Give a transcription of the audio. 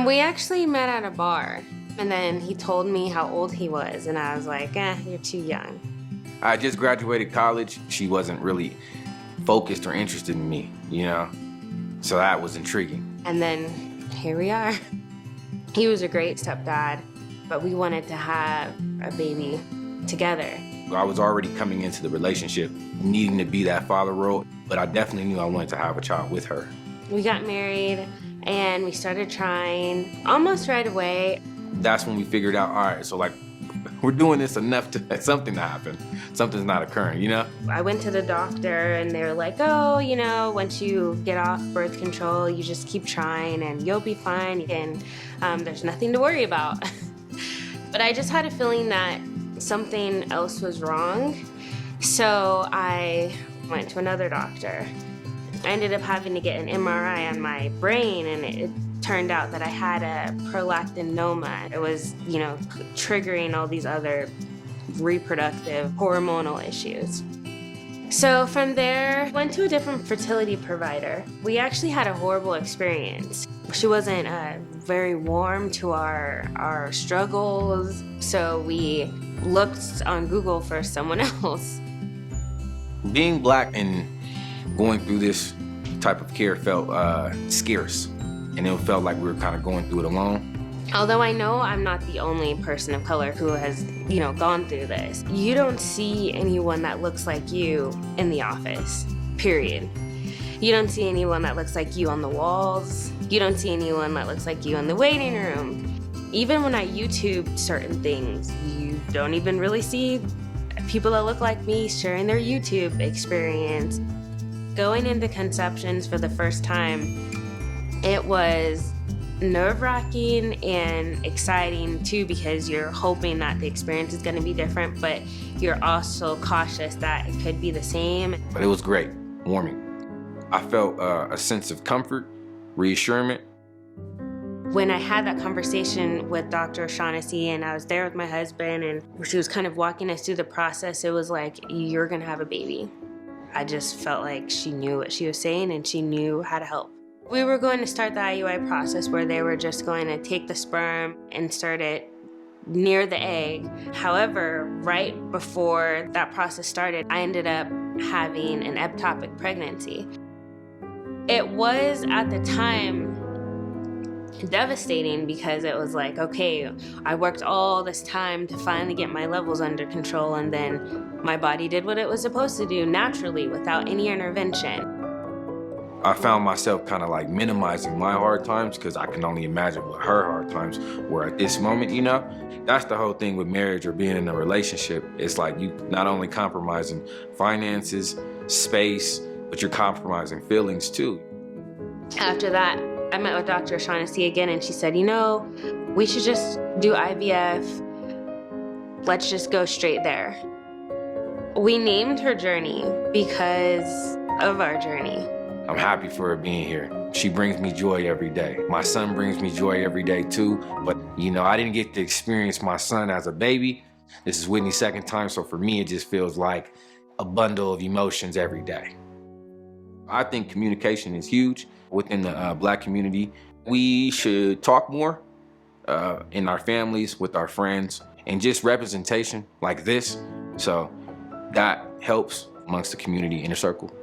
We actually met at a bar, and then he told me how old he was, and I was like, you're too young. I just graduated college. She wasn't really focused or interested in me, you know? So that was intriguing. And then here we are. He was a great stepdad, but we wanted to have a baby together. I was already coming into the relationship needing to be that father role, but I definitely knew I wanted to have a child with her. We got married and we started trying almost right away. That's when we figured out, all right, so like, we're doing this enough to something to happen. Something's not occurring, you know? I went to the doctor and they were like, oh, you know, once you get off birth control, you just keep trying and you'll be fine and there's nothing to worry about. But I just had a feeling that something else was wrong. So I went to another doctor. I ended up having to get an MRI on my brain, and it turned out that I had a prolactinoma. It was, you know, triggering all these other reproductive hormonal issues. So from there, I went to a different fertility provider. We actually had a horrible experience. She wasn't very warm to our struggles, so we looked on Google for someone else. Being Black and going through this type of care felt scarce, and it felt like we were kind of going through it alone. Although I know I'm not the only person of color who has, you know, gone through this. You don't see anyone that looks like you in the office, period. You don't see anyone that looks like you on the walls. You don't see anyone that looks like you in the waiting room. Even when I YouTube certain things, you don't even really see people that look like me sharing their YouTube experience. Going into conceptions for the first time, it was nerve-wracking and exciting too, because you're hoping that the experience is going to be different, but you're also cautious that it could be the same. But it was great, warming. I felt a sense of comfort, reassurance. When I had that conversation with Dr. Shaughnessy and I was there with my husband and she was kind of walking us through the process, it was like, you're going to have a baby. I just felt like she knew what she was saying and she knew how to help. We were going to start the IUI process where they were just going to take the sperm and start it near the egg. However, right before that process started, I ended up having an ectopic pregnancy. It was, at the time, devastating because it was like, okay, I worked all this time to finally get my levels under control, and then my body did what it was supposed to do naturally without any intervention. I found myself kind of like minimizing my hard times because I can only imagine what her hard times were at this moment, you know? That's the whole thing with marriage or being in a relationship. It's like you not only compromising finances, space, but you're compromising feelings too. After that, I met with Dr. Shaughnessy again and she said, you know, we should just do IVF. Let's just go straight there. We named her journey because of our journey. I'm happy for her being here. She brings me joy every day. My son brings me joy every day too, but you know, I didn't get to experience my son as a baby. This is Whitney's second time, so for me, it just feels like a bundle of emotions every day. I think communication is huge within the Black community. We should talk more in our families, with our friends, and just representation like this. So that helps amongst the community inner circle.